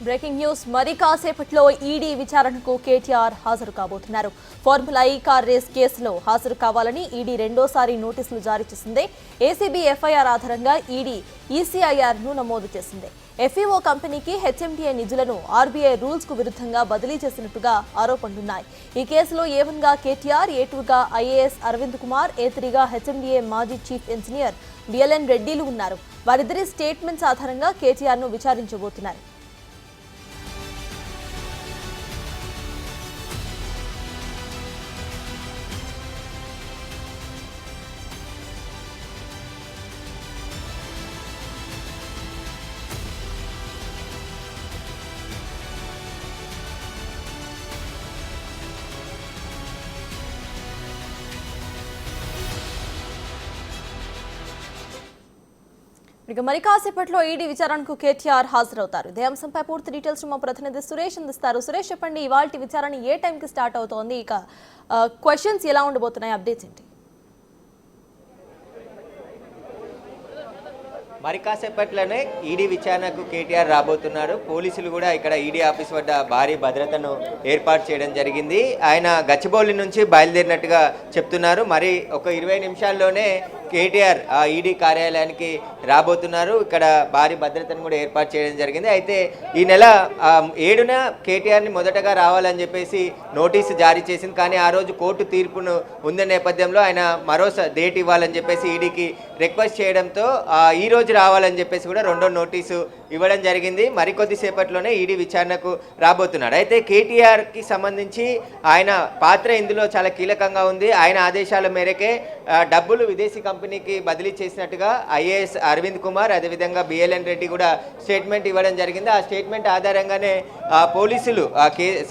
Breaking news మరి కాసేపట్లో ED విచారణకు కేటీఆర్ హాజరు కాబోతున్నారు. ఫార్ములా ఈ కార్ రేస్ కేసులో హాజరు కావాలని ఈడీ రెండోసారి నోటీసులు జారీ చేసింది. ఏసీబీ ఎఫ్ఐఆర్ ఆధారంగా ఈడీ ఈసీఐఆర్ ను నమోదు చేసింది. ఎఫ్ఈఓ కంపెనీకి హెచ్ఎండిఏ నిధులను ఆర్బీఐ రూల్స్ కు విరుద్ధంగా బదిలీ చేసినట్టుగా ఆరోపణలున్నాయి. ఈ కేసులో A1 గా కేటీఆర్, A2 గా ఐఏఎస్ అరవింద్ కుమార్, A3 గా హెచ్ఎండిఏ మాజీ చీఫ్ ఇంజనీర్ బిఎల్ఎన్ రెడ్డిలు ఉన్నారు. వారిద్దరి స్టేట్మెంట్స్ ఆధారంగా కేటీఆర్ ను విచారించబోతున్నారు. ఇక మరి కాసేపట్లో ఈడీ విచారణకు కేటీఆర్ హాజరవుతారు. ఇదే అంశంపై పూర్తి డీటెయిల్స్ మా ప్రతినిధి సురేష్ అందిస్తారు. సురేష్, చెప్పండి, ఇవాల్టి విచారణ ఏ టైంకి స్టార్ట్ అవుతోంది? ఇక క్వశ్చన్స్ ఎలా ఉండబోతున్నాయి? అప్డేట్స్ ఏంటి? మరి కాసేపట్లోనే ఈడీ విచారణకు కేటీఆర్ రాబోతున్నారు. పోలీసులు కూడా ఇక్కడ ఈడీ ఆఫీస్ వద్ద భారీ భద్రతను ఏర్పాటు చేయడం జరిగింది. ఆయన గచ్చిబౌలి నుంచి బయలుదేరినట్టుగా చెప్తున్నారు. మరి ఒక 20 నిమిషాల్లోనే కేటీఆర్ ఈడీ కార్యాలయానికి రాబోతున్నారు. ఇక్కడ భారీ భద్రతను కూడా ఏర్పాటు చేయడం జరిగింది. అయితే ఈ నెల 7న కేటీఆర్ని మొదటగా రావాలని చెప్పేసి నోటీసు జారీ చేసింది. కానీ ఆ రోజు కోర్టు తీర్పును ఉన్న నేపథ్యంలో ఆయన మరో డేట్ ఇవ్వాలని చెప్పేసి ఈడీకి రిక్వెస్ట్ చేయడంతో ఈ రోజు రావాలని చెప్పేసి కూడా రెండో నోటీసు ఇవ్వడం జరిగింది. మరికొద్దిసేపట్లోనే ఈడీ విచారణకు రాబోతున్నాడు. అయితే కేటీఆర్కి సంబంధించి ఆయన పాత్ర ఇందులో చాలా కీలకంగా ఉంది. ఆయన ఆదేశాల మేరకే డబ్బులు విదేశీ కంపెనీకి బదిలీ చేసినట్టుగా ఐఏఎస్ అరవింద్ కుమార్, అదేవిధంగా బిఎల్ఎన్ రెడ్డి కూడా స్టేట్మెంట్ ఇవ్వడం జరిగింది. ఆ స్టేట్మెంట్ ఆధారంగానే పోలీసులు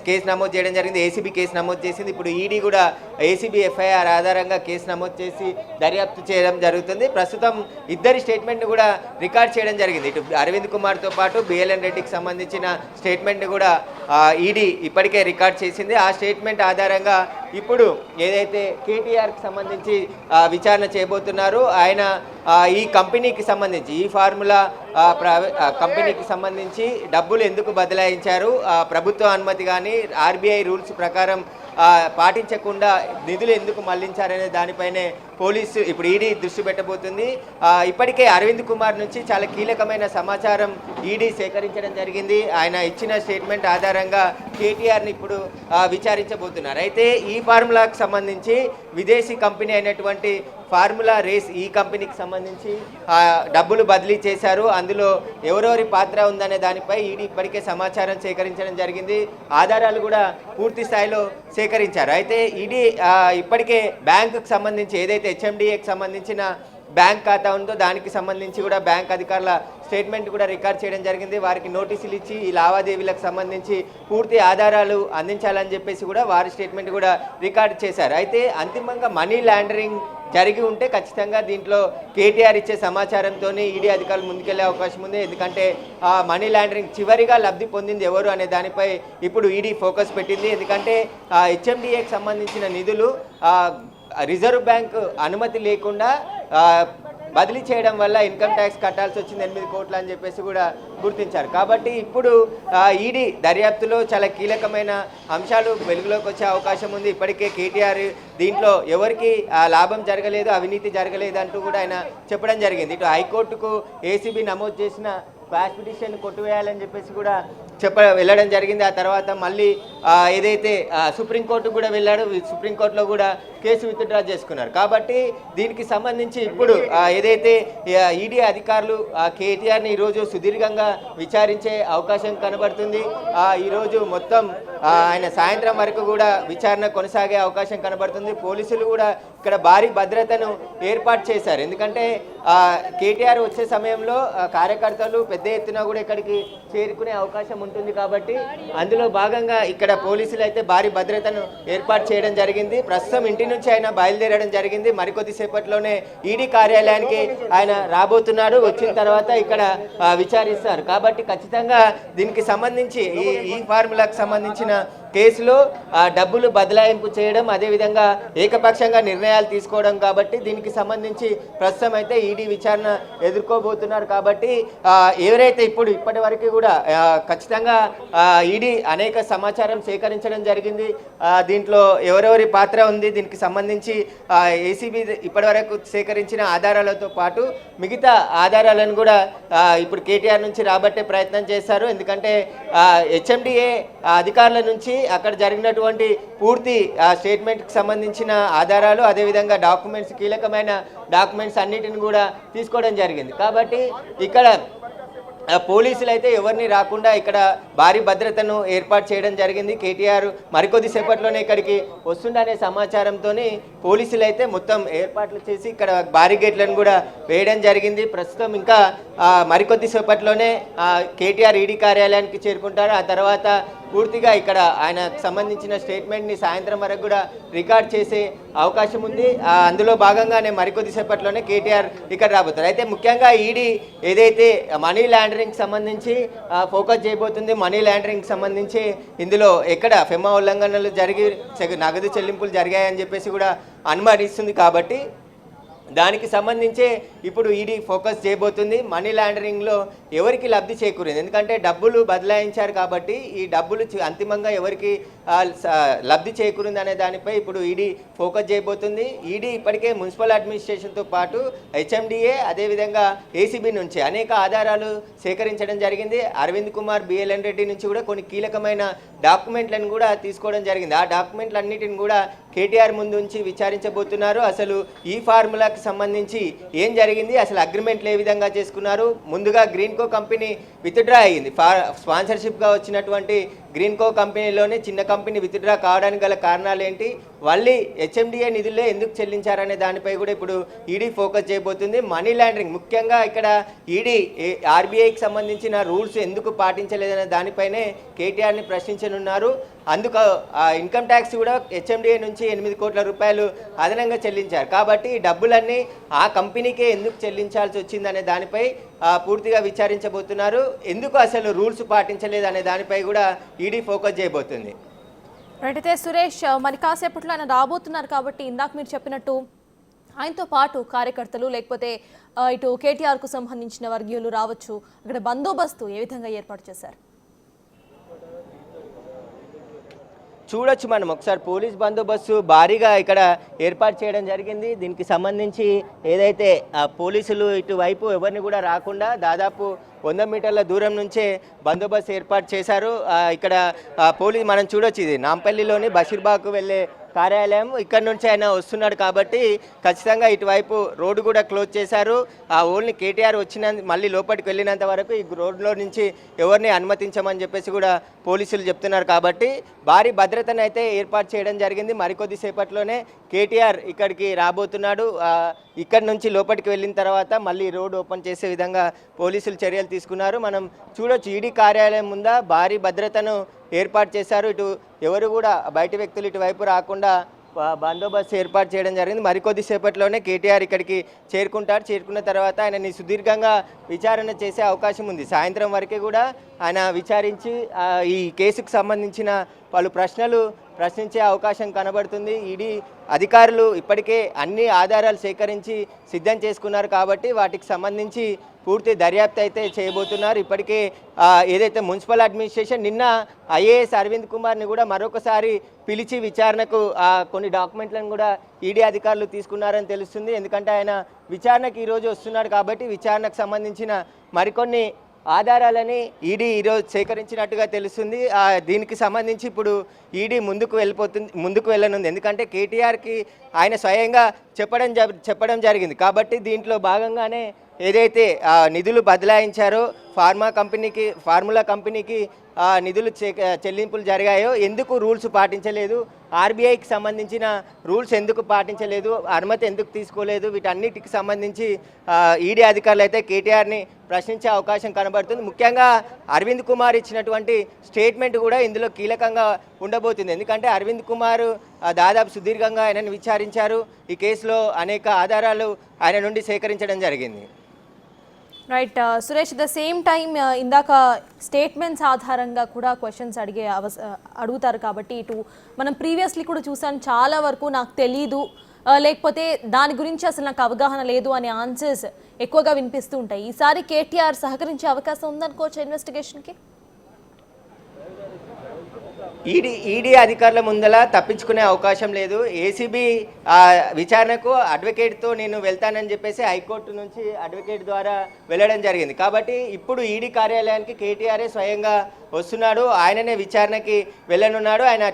కేసు నమోదు చేయడం జరిగింది. ఏసీబీ కేసు నమోదు చేసింది. ఇప్పుడు ఈడీ కూడా ఏసీబీ ఎఫ్ఐఆర్ ఆధారంగా కేసు నమోదు చేసి దర్యాప్తు చేయడం జరుగుతుంది. ప్రస్తుతం ఇద్దరి స్టేట్మెంట్ కూడా రికార్డ్ చేయడం జరిగింది. ఇటు అరవింద్ కుమార్తో పాటు బిఎల్ఎన్ రెడ్డికి సంబంధించిన స్టేట్మెంట్ కూడా ఈడీ ఇప్పటికే రికార్డ్ చేసింది. ఆ స్టేట్మెంట్ ఆధారంగా ఇప్పుడు ఏదైతే కేటీఆర్కి సంబంధించి విచారణ చేయబోతున్నారు, ఆయన ఈ కంపెనీకి సంబంధించి ఈ ఫార్ములా కంపెనీకి సంబంధించి డబ్బులు ఎందుకు బదలాయించారు, ప్రభుత్వ అనుమతి కానీ ఆర్బీఐ రూల్స్ ప్రకారం పాటించకుండా నిధులు ఎందుకు మళ్లించారనే దానిపైనే పోలీసు ఇప్పుడు ఈడీ దృష్టి పెట్టబోతుంది. ఇప్పటికే అరవింద్ కుమార్ నుంచి చాలా కీలకమైన సమాచారం ఈడీ సేకరించడం జరిగింది. ఆయన ఇచ్చిన స్టేట్మెంట్ ఆధారంగా కేటీఆర్ని ఇప్పుడు విచారించబోతున్నారు. అయితే ఈ ఫార్ములాకు సంబంధించి విదేశీ కంపెనీ అయినటువంటి ఫార్ములా రేస్ ఈ కంపెనీకి సంబంధించి డబ్బులు బదిలీ చేశారు. అందులో ఎవరెవరి పాత్ర ఉందనే దానిపై ఈడీ ఇప్పటికే సమాచారం సేకరించడం జరిగింది. ఆధారాలు కూడా పూర్తి స్థాయిలో సేకరించారు. అయితే ఈడీ ఇప్పటికే బ్యాంకుకు సంబంధించి ఏదైతే హెచ్ఎండిఏకి సంబంధించిన బ్యాంక్ ఖాతా ఉందో దానికి సంబంధించి కూడా బ్యాంక్ అధికారుల స్టేట్మెంట్ కూడా రికార్డ్ చేయడం జరిగింది. వారికి నోటీసులు ఇచ్చి ఈ లావాదేవీలకు సంబంధించి పూర్తి ఆధారాలు అందించాలని చెప్పేసి కూడా వారి స్టేట్మెంట్ కూడా రికార్డ్ చేశారు. అయితే అంతిమంగా మనీ లాండరింగ్ జరిగి ఉంటే ఖచ్చితంగా దీంట్లో కేటీఆర్ ఇచ్చే సమాచారంతో ఈడీ అధికారులు ముందుకెళ్లే అవకాశం ఉంది. ఎందుకంటే మనీ లాండరింగ్ చివరిగా లబ్ధి పొందింది ఎవరు అనే దానిపై ఇప్పుడు ఈడీ ఫోకస్ పెట్టింది. ఎందుకంటే హెచ్ఎండిఏకి సంబంధించిన నిధులు రిజర్వ్ బ్యాంక్ అనుమతి లేకుండా బదిలీ చేయడం వల్ల ఇన్కమ్ ట్యాక్స్ కట్టాల్సి వచ్చింది 8 కోట్లు అని చెప్పేసి కూడా గుర్తించారు. కాబట్టి ఇప్పుడు ఈడీ దర్యాప్తులో చాలా కీలకమైన అంశాలు వెలుగులోకి వచ్చే అవకాశం ఉంది. ఇప్పటికే కేటీఆర్ దీంట్లో ఎవరికి లాభం జరగలేదు, అవినీతి జరగలేదు అంటూ కూడా ఆయన చెప్పడం జరిగింది. ఇటు హైకోర్టుకు ఏసీబీ నమోదు చేసిన క్వాష్ పిటిషన్ కొట్టివేయాలని చెప్పేసి కూడా వెళ్ళడం జరిగింది. ఆ తర్వాత మళ్ళీ ఏదైతే సుప్రీంకోర్టుకు కూడా వెళ్ళాడు, సుప్రీంకోర్టులో కూడా కేసు విత్డ్రా చేసుకున్నారు. కాబట్టి దీనికి సంబంధించి ఇప్పుడు ఏదైతే ఈడీ అధికారులు కేటీఆర్ని ఈరోజు సుదీర్ఘంగా విచారించే అవకాశం కనబడుతుంది. ఈరోజు మొత్తం ఆయన సాయంత్రం వరకు కూడా విచారణ కొనసాగే అవకాశం కనబడుతుంది. పోలీసులు కూడా ఇక్కడ భారీ భద్రతను ఏర్పాటు చేశారు. ఎందుకంటే కేటీఆర్ వచ్చే సమయంలో కార్యకర్తలు పెద్ద ఎత్తున కూడా ఇక్కడికి చేరుకునే అవకాశం ఉంటుంది. కాబట్టి అందులో భాగంగా ఇక్కడ పోలీసులు అయితే భారీ భద్రతను ఏర్పాటు చేయడం జరిగింది. ప్రస్తుతం ఇంటి నుంచి ఆయన బయలుదేరడం జరిగింది. మరికొద్దిసేపట్లోనే ఈడీ కార్యాలయానికి ఆయన రాబోతున్నాడు. వచ్చిన తర్వాత ఇక్కడ విచారిస్తారు. కాబట్టి ఖచ్చితంగా దీనికి సంబంధించి ఈ ఫార్ములాకు సంబంధించిన కేసులో డబ్బులు బదలాయింపు చేయడం, అదేవిధంగా ఏకపక్షంగా నిర్ణయాలు తీసుకోవడం కాబట్టి దీనికి సంబంధించి ప్రస్తుతం అయితే ఈడీ విచారణ ఎదుర్కోబోతున్నారు. కాబట్టి ఎవరైతే ఇప్పటి వరకు కూడా ఖచ్చితంగా ఈడీ అనేక సమాచారం సేకరించడం జరిగింది. దీంట్లో ఎవరెవరి పాత్ర ఉంది, దీనికి సంబంధించి ఏసీబీ ఇప్పటివరకు సేకరించిన ఆధారాలతో పాటు మిగతా ఆధారాలను కూడా ఇప్పుడు కేటీఆర్ నుంచి రాబట్టే ప్రయత్నం చేశారు. ఎందుకంటే హెచ్ఎండిఏ అధికారుల నుంచి అక్కడ జరిగినటువంటి పూర్తి స్టేట్మెంట్కి సంబంధించిన ఆధారాలు, అదేవిధంగా డాక్యుమెంట్స్, కీలకమైన డాక్యుమెంట్స్ అన్నిటిని కూడా తీసుకోవడం జరిగింది. కాబట్టి ఇక్కడ పోలీసులు అయితే ఎవరిని రాకుండా ఇక్కడ భారీ భద్రతను ఏర్పాటు చేయడం జరిగింది. కేటీఆర్ మరికొద్ది సేపట్లోనే ఇక్కడికి వస్తుందనే సమాచారంతో పోలీసులు అయితే మొత్తం ఏర్పాట్లు చేసి ఇక్కడ భారీ గేట్లను కూడా వేయడం జరిగింది. ప్రస్తుతం ఇంకా మరికొద్ది సేపట్లోనే కేటీఆర్ ఈడీ కార్యాలయానికి చేరుకుంటారు. ఆ తర్వాత పూర్తిగా ఇక్కడ ఆయనకు సంబంధించిన స్టేట్మెంట్ని సాయంత్రం వరకు కూడా రికార్డ్ చేసే అవకాశం ఉంది. అందులో భాగంగానే మరికొద్ది సేపట్లోనే కేటీఆర్ ఇక్కడ రాబోతారు. అయితే ముఖ్యంగా ఈడీ ఏదైతే మనీ లాండరింగ్ సంబంధించి ఫోకస్ చేయబోతుంది, మనీ లాండరింగ్ సంబంధించి ఇందులో ఎక్కడ ఫెమా ఉల్లంఘనలు జరిగి నగదు చెల్లింపులు జరిగాయని చెప్పేసి కూడా అనుమానిస్తుంది. కాబట్టి దానికి సంబంధించే ఇప్పుడు ఈడీ ఫోకస్ చేయబోతుంది. మనీ లాండరింగ్లో ఎవరికి లబ్ధి చేకూరింది, ఎందుకంటే డబ్బులు బదలాయించారు కాబట్టి ఈ డబ్బులు అంతిమంగా ఎవరికి లబ్ధి చేకూరింది అనే దానిపై ఇప్పుడు ఈడీ ఫోకస్ చేయబోతుంది. ఈడీ ఇప్పటికే మున్సిపల్ అడ్మినిస్ట్రేషన్తో పాటు హెచ్ఎండిఏ అదేవిధంగా ఏసీబీ నుంచి అనేక ఆధారాలు సేకరించడం జరిగింది. అరవింద్ కుమార్, బిఎల్ఎన్ రెడ్డి నుంచి కూడా కొన్ని కీలకమైన డాక్యుమెంట్లను కూడా తీసుకోవడం జరిగింది. ఆ డాక్యుమెంట్లన్నిటిని కూడా కేటీఆర్ ముందు ఉంచి విచారించబోతున్నారు. అసలు ఈ ఫార్ములాకి సంబంధించి ఏం జరిగింది, అసలు అగ్రిమెంట్లు ఏ విధంగా చేసుకున్నారు, ముందుగా గ్రీన్కో కంపెనీ విత్డ్రా అయ్యింది. స్పాన్సర్షిప్గా వచ్చినటువంటి గ్రీన్కో కంపెనీలోనే చిన్న కంపెనీ విత్డ్రా కావడానికి గల కారణాలు ఏంటి, మళ్ళీ హెచ్ఎండిఏ నిధులే ఎందుకు చెల్లించారనే దానిపై కూడా ఇప్పుడు ఈడీ ఫోకస్ చేయబోతుంది. మనీ లాండరింగ్ ముఖ్యంగా ఇక్కడ ఈడీ ఆర్బీఐకి సంబంధించిన రూల్స్ ఎందుకు పాటించలేదనే దానిపైనే కేటీఆర్ని ప్రశ్నించనున్నారు. అందుకు ఇన్కమ్ ట్యాక్స్ కూడా హెచ్ఎండిఏ నుంచి 8 కోట్ల రూపాయలు అదనంగా చెల్లించారు. కాబట్టి ఈ డబ్బులన్నీ ఆ కంపెనీకే ఎందుకు చెల్లించాల్సి వచ్చిందనే దానిపై పూర్తిగా విచారించబోతున్నారు. ఎందుకు అసలు రూల్స్ పాటించలేదు అనే దానిపై కూడా ఈడీ ఫోకస్ చేయబోతుంది. అయితే సురేష్, మరి కాసేపట్లో ఆయన రాబోతున్నారు కాబట్టి ఇందాక మీరు చెప్పినట్టు ఆయనతో పాటు కార్యకర్తలు లేకపోతే ఇటు కేటీఆర్కు సంబంధించిన వర్గీయులు రావచ్చు, అక్కడ బందోబస్తు ఏ విధంగా ఏర్పాటు చేశారు? చూడొచ్చు మనం ఒకసారి పోలీస్ బందోబస్తు భారీగా ఇక్కడ ఏర్పాటు చేయడం జరిగింది. దీనికి సంబంధించి ఏదైతే పోలీసులు ఇటువైపు ఎవరిని కూడా రాకుండా దాదాపు 100 మీటర్ల దూరం నుంచే బందోబస్తు ఏర్పాటు చేశారు. ఇక్కడ పోలీస్ మనం చూడొచ్చు, ఇది నాంపల్లిలోని బషీర్బాగ్కు వెళ్ళే కార్యాలయం, ఇక్కడ నుంచి ఆయన వస్తున్నాడు కాబట్టి ఖచ్చితంగా ఇటువైపు రోడ్డు కూడా క్లోజ్ చేశారు. ఓన్లీ కేటీఆర్ మళ్ళీ లోపలికి వెళ్ళినంత వరకు ఈ రోడ్లో నుంచి ఎవరిని అనుమతించమని చెప్పేసి కూడా పోలీసులు చెప్తున్నారు. కాబట్టి భారీ భద్రతను అయితే ఏర్పాటు చేయడం జరిగింది. మరికొద్ది సేపట్లోనే కేటీఆర్ ఇక్కడికి రాబోతున్నాడు. ఇక్కడి నుంచి లోపలికి వెళ్ళిన తర్వాత మళ్ళీ రోడ్ ఓపెన్ చేసే విధంగా పోలీసులు చర్యలు తీసుకున్నారు. మనం చూడొచ్చు, ఈడీ కార్యాలయం ముందా భారీ భద్రతను ఏర్పాటు చేశారు. ఇటు ఎవరు కూడా బయట వ్యక్తులు ఇటువైపు రాకుండా బందోబస్తు ఏర్పాటు చేయడం జరిగింది. మరికొద్ది సేపట్లోనే కేటీఆర్ ఇక్కడికి చేరుకుంటారు. చేరుకున్న తర్వాత ఆయనని సుదీర్ఘంగా విచారణ చేసే అవకాశం ఉంది. సాయంత్రం వరకే కూడా ఆయన విచారించి ఈ కేసుకు సంబంధించిన పలు ప్రశ్నలు ప్రశ్నించే అవకాశం కనబడుతుంది. ఈడీ అధికారులు ఇప్పటికే అన్ని ఆధారాలు సేకరించి సిద్ధం చేసుకున్నారు కాబట్టి వాటికి సంబంధించి పూర్తి దర్యాప్తు అయితే చేయబోతున్నారు. ఇప్పటికే ఏదైతే మున్సిపల్ అడ్మినిస్ట్రేషన్ నిన్న ఐఏఎస్ అరవింద్ కుమార్ని కూడా మరొకసారి పిలిచి విచారణకు కొన్ని డాక్యుమెంట్లను కూడా ఈడీ అధికారులు తీసుకున్నారని తెలుస్తుంది. ఎందుకంటే ఆయన విచారణకు ఈరోజు వస్తున్నాడు కాబట్టి విచారణకు సంబంధించిన మరికొన్ని ఆధారాలని ఈడీ ఈరోజు సేకరించినట్టుగా తెలుస్తుంది. దీనికి సంబంధించి ఇప్పుడు ఈడీ ముందుకు వెళ్ళనుంది. ఎందుకంటే కేటీఆర్కి ఆయన స్వయంగా చెప్పడం జరిగింది. కాబట్టి దీంట్లో భాగంగానే ఏదైతే నిధులు బదలాయించారో ఫార్ములా కంపెనీకి నిధులు చెల్లింపులు జరిగాయో ఎందుకు రూల్స్ పాటించలేదు, ఆర్బీఐకి సంబంధించిన రూల్స్ ఎందుకు పాటించలేదు, అనుమతి ఎందుకు తీసుకోలేదు, వీటన్నిటికి సంబంధించి ఈడీ అధికారులు అయితే కేటీఆర్ని ప్రశ్నించే అవకాశం కనబడుతుంది. ముఖ్యంగా అరవింద్ కుమార్ ఇచ్చినటువంటి స్టేట్మెంట్ కూడా ఇందులో కీలకంగా ఉండబోతుంది. ఎందుకంటే అరవింద్ కుమార్ దాదాపు సుదీర్ఘంగా ఆయనను విచారించారు. ఈ కేసులో అనేక ఆధారాలు ఆయన నుండి సేకరించడం జరిగింది. Right Suresh, the same time ఇందాక స్టేట్మెంట్స్ ఆధారంగా కూడా క్వశ్చన్స్ అడుగుతారు కాబట్టి ఇటు మనం ప్రీవియస్లీ కూడా చూసాం, చాలా వరకు నాకు తెలీదు లేకపోతే దాని గురించి అసలు నాకు అవగాహన లేదు అనే ఆన్సర్స్ ఎక్కువగా వినిపిస్తూ ఉంటాయి. ఈసారి కేటీఆర్ సహకరించే అవకాశం ఉందనుకోవచ్చు ఇన్వెస్టిగేషన్కి. ఈడీ అధికారుల ముందల తప్పించుకునే అవకాశం లేదు. ఏసీబీ విచారణకు అడ్వకేట్తో నేను వెళ్తానని చెప్పేసి హైకోర్టు నుంచి అడ్వకేట్ ద్వారా వెళ్ళడం జరిగింది. కాబట్టి ఇప్పుడు ఈడీ కార్యాలయానికి కేటీఆర్ఏ స్వయంగా వస్తున్నాడు, ఆయననే విచారణకి వెళ్ళనున్నాడు. ఆయన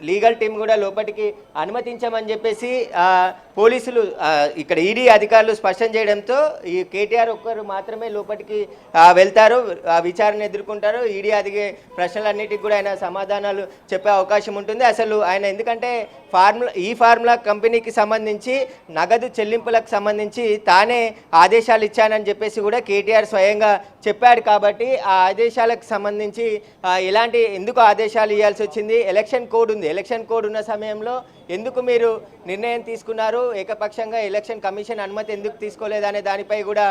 లీగల్ టీం కూడా లోపలికి అనుమతించమని చెప్పేసి పోలీసులు ఇక్కడ ఈడీ అధికారులు స్పష్టం చేయడంతో ఈ కేటీఆర్ ఒక్కరు మాత్రమే లోపలికి వెళ్తారు, విచారణ ఎదుర్కొంటారు. ఈడీ అడిగే ప్రశ్నలన్నిటికీ కూడా ఆయన సమాధానాలు చెప్పే అవకాశం ఉంటుంది. అసలు ఆయన ఎందుకంటే ఫార్ములా కంపెనీకి సంబంధించి నగదు చెల్లింపులకు సంబంధించి తానే ఆదేశాలు ఇచ్చానని చెప్పేసి కూడా కేటీఆర్ స్వయంగా చెప్పాడు. కాబట్టి ఆ ఆదేశాలకు సంబంధించి ఎందుకు ఆదేశాలు ఇవ్వాల్సి వచ్చింది, ఎలక్షన్ కోడ్ ఉంది, ఎలక్షన్ కోడ్ ఉన్న సమయంలో ఎందుకు మీరు నిర్ణయం తీసుకున్నారు, ఏకపక్షంగా ఎలక్షన్ కమిషన్ అనుమతి ఎందుకు తీసుకోలేదనే దానిపై కూడా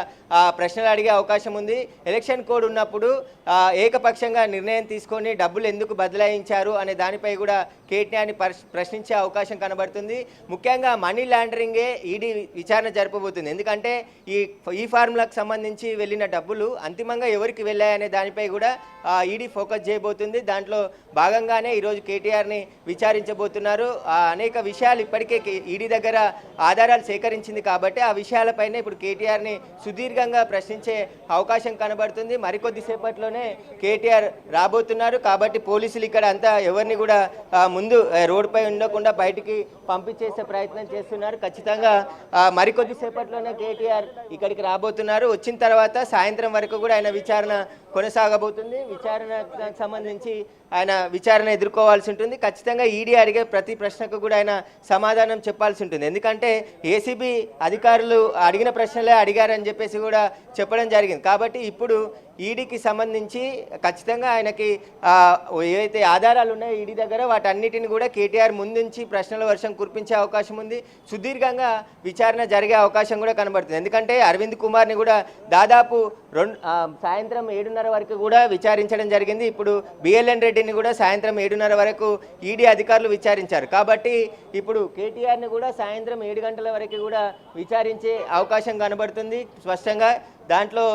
ప్రశ్నలు అడిగే అవకాశం ఉంది. ఎలక్షన్ కోడ్ ఉన్నప్పుడు ఏకపక్షంగా నిర్ణయం తీసుకొని డబ్బులు ఎందుకు బదలాయించారు అనే దానిపై కూడా కేటీఆర్ని ప్రశ్నించే అవకాశం కనబడుతుంది. ముఖ్యంగా మనీ లాండరింగే ఈడీ విచారణ జరపబోతుంది. ఎందుకంటే ఈ ఫార్ములాకు సంబంధించి వెళ్ళిన డబ్బులు అంతిమంగా ఎవరికి వెళ్ళాయనే దానిపై కూడా ఈడీ ఫోకస్ చేయబోతుంది. దాంట్లో భాగంగానే ఈరోజు కేటీఆర్ని విచారించబోతున్నారు. అనేక విషయాలు ఇప్పటికే ఈడీ దగ్గర ఆధారాలు సేకరించింది కాబట్టి ఆ విషయాలపైనే ఇప్పుడు కేటీఆర్ని సుదీర్ఘంగా ప్రశ్నించే అవకాశం కనబడుతుంది. మరికొద్దిసేపట్లోనే కేటీఆర్ రాబోతున్నారు. కాబట్టి పోలీసులు ఇక్కడ అంతా ఎవరిని కూడా ముందు రోడ్డుపై ఉండకుండా బయటికి పంపించేసే ప్రయత్నం చేస్తున్నారు. ఖచ్చితంగా మరికొద్దిసేపట్లోనే కేటీఆర్ ఇక్కడికి రాబోతున్నారు. వచ్చిన తర్వాత సాయంత్రం వరకు కూడా ఆయన విచారణ కొనసాగబోతుంది. విచారణకు సంబంధించి ఆయన విచారణ ఎదుర్కోవాల్సి ఉంటుంది. ఖచ్చితంగా ఈడీ అడిగే ప్రతి ప్రశ్నకు కూడా ఆయన సమాధానం చెప్పాల్సి ఉంటుంది. ఎందుకంటే ఏసీబీ అధికారులు అడిగిన ప్రశ్నలే అడిగారని చెప్పేసి కూడా చెప్పడం జరిగింది. కాబట్టి ఇప్పుడు ఈడీకి సంబంధించి ఖచ్చితంగా ఆయనకి ఏవైతే ఆధారాలు ఉన్నాయో ఈడీ దగ్గర వాటన్నిటిని కూడా కేటీఆర్ ముందుంచి ప్రశ్నల వర్షం కురిపించే అవకాశం ఉంది. సుదీర్ఘంగా విచారణ జరిగే అవకాశం కూడా కనబడుతుంది. ఎందుకంటే అరవింద్ కుమార్ని కూడా దాదాపు సాయంత్రం 7:30 వరకు కూడా విచారించడం జరిగింది. ఇప్పుడు బిఎల్ఎన్ రెడ్డిని కూడా సాయంత్రం 7:30 వరకు ఈడీ అధికారులు విచారించారు. కాబట్టి ఇప్పుడు కేటీఆర్ని కూడా సాయంత్రం 7 గంటల వరకు కూడా విచారించే అవకాశం కనబడుతుంది స్పష్టంగా. దాంట్లో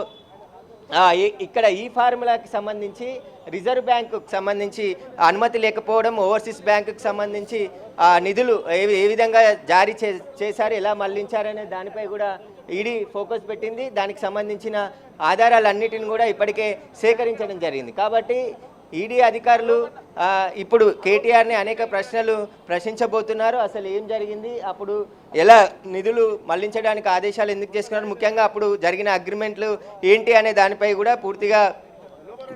ఇక్కడ ఈ ఫార్ములాకి సంబంధించి రిజర్వ్ బ్యాంకుకు సంబంధించి అనుమతి లేకపోవడం, ఓవర్సీస్ బ్యాంకుకు సంబంధించి నిధులు ఏ విధంగా జారీ చేశారు, ఎలా మళ్లించారనే దానిపై కూడా ఈడీ ఫోకస్ పెట్టింది. దానికి సంబంధించిన ఆధారాలన్నిటిని కూడా ఇప్పటికే సేకరించడం జరిగింది. కాబట్టి ఈడీ అధికారులు ఇప్పుడు కేటీఆర్ని అనేక ప్రశ్నలు ప్రశ్నించబోతున్నారు. అసలు ఏం జరిగింది, అప్పుడు ఎలా నిధులు మళ్లించడానికి ఆదేశాలు ఎందుకు చేసుకున్నారు, ముఖ్యంగా అప్పుడు జరిగిన అగ్రిమెంట్లు ఏంటి అనే దానిపై కూడా పూర్తిగా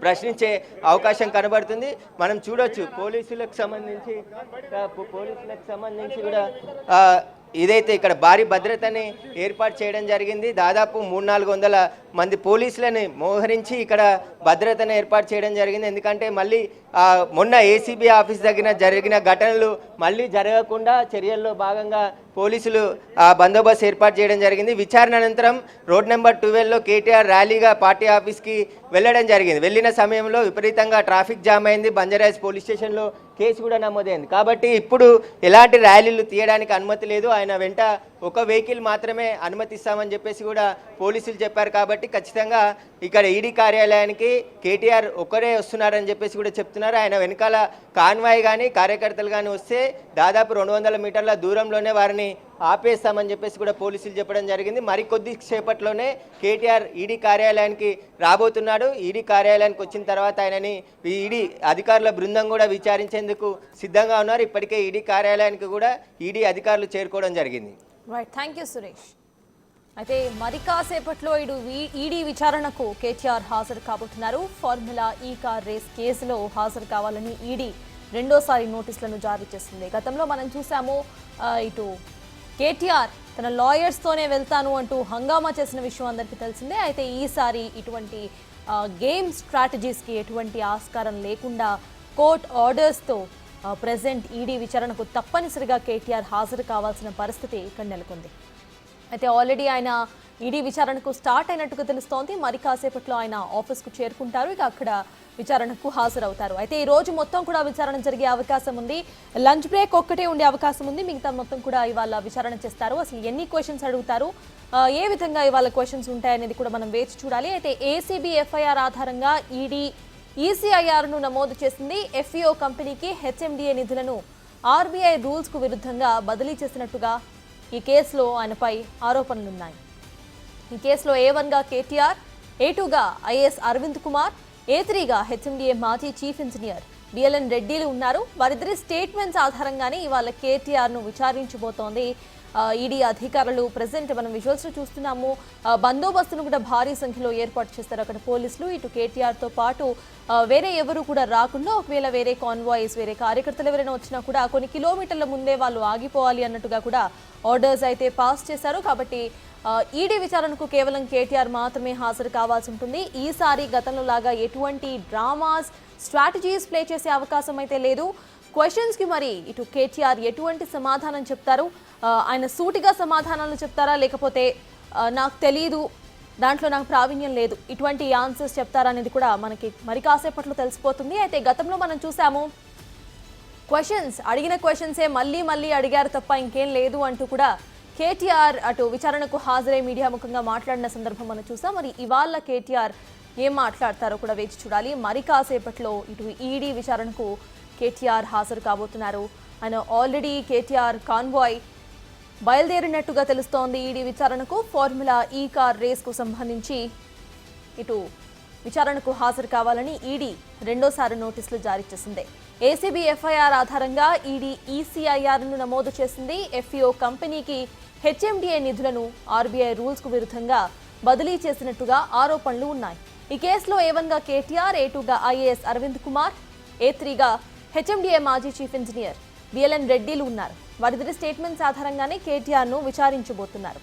ప్రశ్నించే అవకాశం కనబడుతుంది. మనం చూడొచ్చు పోలీసులకు సంబంధించి కూడా ఇదైతే ఇక్కడ భారీ భద్రతని ఏర్పాటు చేయడం జరిగింది. దాదాపు 300-400 మంది పోలీసులని మోహరించి ఇక్కడ భద్రతను ఏర్పాటు చేయడం జరిగింది. ఎందుకంటే మళ్ళీ మొన్న ఏసీబీ ఆఫీస్ దగ్గర జరిగిన ఘటనలు మళ్ళీ జరగకుండా చర్యల్లో భాగంగా పోలీసులు బందోబస్తు ఏర్పాటు చేయడం జరిగింది. విచారణ అనంతరం రోడ్ నెంబర్ 12లో కేటీఆర్ ర్యాలీగా పార్టీ ఆఫీస్కి వెళ్ళడం జరిగింది. వెళ్ళిన సమయంలో విపరీతంగా ట్రాఫిక్ జామ్ అయింది. బంజారాస్ పోలీస్ స్టేషన్లో కేసు కూడా నమోదైంది. కాబట్టి ఇప్పుడు ఎలాంటి ర్యాలీలు తీయడానికి అనుమతి లేదు. ఆయన వెంట ఒక వెహికల్ మాత్రమే అనుమతిస్తామని చెప్పేసి కూడా పోలీసులు చెప్పారు. కాబట్టి ఖచ్చితంగా ఇక్కడ ఈడీ కార్యాలయానికి కేటీఆర్ ఒక్కరే వస్తున్నారని చెప్పేసి కూడా చెప్తున్నారు. ఆయన వెనకాల కాన్వాయ్ కానీ కార్యకర్తలు కానీ వస్తే దాదాపు 200 మీటర్ల దూరంలోనే వారిని ఆపేస్తామని చెప్పేసి కూడా పోలీసులు చెప్పడం జరిగింది. మరికొద్ది సేపట్లోనే కేటీఆర్ ఈడీ కార్యాలయానికి రాబోతున్నాడు. ఈడీ కార్యాలయానికి వచ్చిన తర్వాత ఆయనని ఈడీ అధికారుల బృందం కూడా విచారించేందుకు సిద్ధంగా ఉన్నారు. ఇప్పటికే ఈడీ కార్యాలయానికి కూడా ఈడీ అధికారులు చేరుకోవడం జరిగింది. Right, thank you Suresh. అయితే మరి కాసేపట్లో ఈడీ విచారణకు కేటీఆర్ హాజరు కాబోతున్నారు. ఫార్ములా ఈ కార్ రేస్ కేసులో హాజరు కావాలని ఈడీ రెండోసారి నోటీసులను జారీ చేసింది. గతంలో మనం చూసాము ఇటు కేటీఆర్ తన లాయర్స్తోనే వెళ్తాను అంటూ హంగామా చేసిన విషయం అందరికీ తెలిసిందే. అయితే ఈసారి ఇటువంటి గేమ్ స్ట్రాటజీస్కి ఎటువంటి ఆస్కారం లేకుండా కోర్ట్ ఆర్డర్స్తో ప్రెజెంట్ ఈడీ విచారణకు తప్పనిసరిగా కేటీఆర్ హాజరు కావాల్సిన పరిస్థితి ఇక్కడ నెలకొంది. అయితే ఆల్రెడీ ఆయన ఈడీ విచారణకు స్టార్ట్ అయినట్టుగా తెలుస్తోంది. మరి కాసేపట్లో ఆయన ఆఫీస్కు చేరుకుంటారు. ఇక అక్కడ విచారణకు హాజరవుతారు. అయితే ఈ రోజు మొత్తం కూడా విచారణ జరిగే అవకాశం ఉంది. లంచ్ బ్రేక్ ఒక్కటే ఉండే అవకాశం ఉంది. మిగతా మొత్తం కూడా ఇవాళ విచారణ చేస్తారు. అసలు ఎన్ని క్వశ్చన్స్ అడుగుతారు, ఏ విధంగా ఇవాళ క్వశ్చన్స్ ఉంటాయనేది కూడా మనం వేచి చూడాలి. అయితే ఏసీబీ ఎఫ్ఐఆర్ ఆధారంగా ఈడీ ఈసీఐఆర్ను నమోదు చేసింది. ఎఫ్ఈఓ కంపెనీకి హెచ్ఎండిఏ నిధులను ఆర్బీఐ రూల్స్కు విరుద్ధంగా బదిలీ చేసినట్టుగా ఈ కేసులో ఆయనపై ఆరోపణలున్నాయి. ఈ కేసులో A1గా కేటీఆర్, A2గా ఐఏఎస్ అరవింద్ కుమార్, A3గా హెచ్ఎండిఏ మాజీ చీఫ్ ఇంజనీర్ బిఎల్ఎన్ రెడ్డిలు ఉన్నారు. వారిద్దరి స్టేట్మెంట్స్ ఆధారంగానే ఇవాళ కేటీఆర్ను విచారించబోతోంది ఈడీ అధికారులు. ప్రెసెంట్ మనం విజువల్స్ చూస్తున్నాము. బందోబస్తును కూడా భారీ సంఖ్యలో ఏర్పాటు చేస్తారు అక్కడ పోలీసులు. ఇటు కేటీఆర్తో పాటు వేరే ఎవరు కూడా రాకుండా, ఒకవేళ వేరే కాన్వాయిస్, వేరే కార్యకర్తలు ఎవరైనా వచ్చినా కూడా కొన్ని కిలోమీటర్ల ముందే వాళ్ళు ఆగిపోవాలి అన్నట్టుగా కూడా ఆర్డర్స్ అయితే పాస్ చేశారు. కాబట్టి ఈడీ విచారణకు కేవలం కేటీఆర్ మాత్రమే హాజరు కావాల్సి ఉంటుంది. ఈసారి గతంలో లాగా ఎటువంటి డ్రామాస్, స్ట్రాటజీస్ ప్లే చేసే అవకాశం అయితే లేదు. క్వశ్చన్స్కి మరి ఇటు కేటీఆర్ ఎటువంటి సమాధానం చెప్తారు, ఆయన సూటిగా సమాధానాలు చెప్తారా, లేకపోతే నాకు తెలీదు, దాంట్లో నాకు ప్రావీణ్యం లేదు, ఇటువంటి ఆన్సర్స్ చెప్తారా అనేది కూడా మనకి మరి కాసేపట్లో తెలిసిపోతుంది. అయితే గతంలో మనం చూసాము, అడిగిన క్వశ్చన్సే మళ్ళీ మళ్ళీ అడిగారు తప్ప ఇంకేం లేదు అంటూ కూడా కేటీఆర్ అటు విచారణకు హాజరై మీడియా ముఖంగా మాట్లాడిన సందర్భం మనం చూసాం. మరి ఇవాళ కేటీఆర్ ఏం మాట్లాడతారో కూడా వేచి చూడాలి. మరి కాసేపట్లో ఇటు ఈడీ విచారణకు కేటీఆర్ హాజరు కాబోతున్నారు. ఆయన ఆల్రెడీ కేటీఆర్ కాన్వాయ్ బయలుదేరినట్టుగా తెలుస్తోంది. ఈడీ విచారణకు ఫార్ములా ఈ కార్ రేస్కు సంబంధించి ఇటు విచారణకు హాజరు కావాలని ఈడీ రెండోసారి నోటీసులు జారీ చేసింది. ఏసీబీ ఎఫ్ఐఆర్ ఆధారంగా ఈడీ ఈసీఐఆర్ను నమోదు చేసింది. ఎఫ్ఈఓ కంపెనీకి హెచ్ఎండిఏ నిధులను ఆర్బీఐ రూల్స్కు విరుద్ధంగా బదిలీ చేసినట్టుగా ఆరోపణలు ఉన్నాయి. ఈ కేసులో A1గా కేటీఆర్, A2గా ఐఏఎస్ అరవింద్ కుమార్, A3గా హెచ్ఎండిఏ మాజీ చీఫ్ ఇంజనీర్ బిఎల్ఎన్ రెడ్డిలు ఉన్నారు. వారిద్దరి స్టేట్మెంట్స్ ఆధారంగానే కేటీఆర్ను విచారించబోతున్నారు.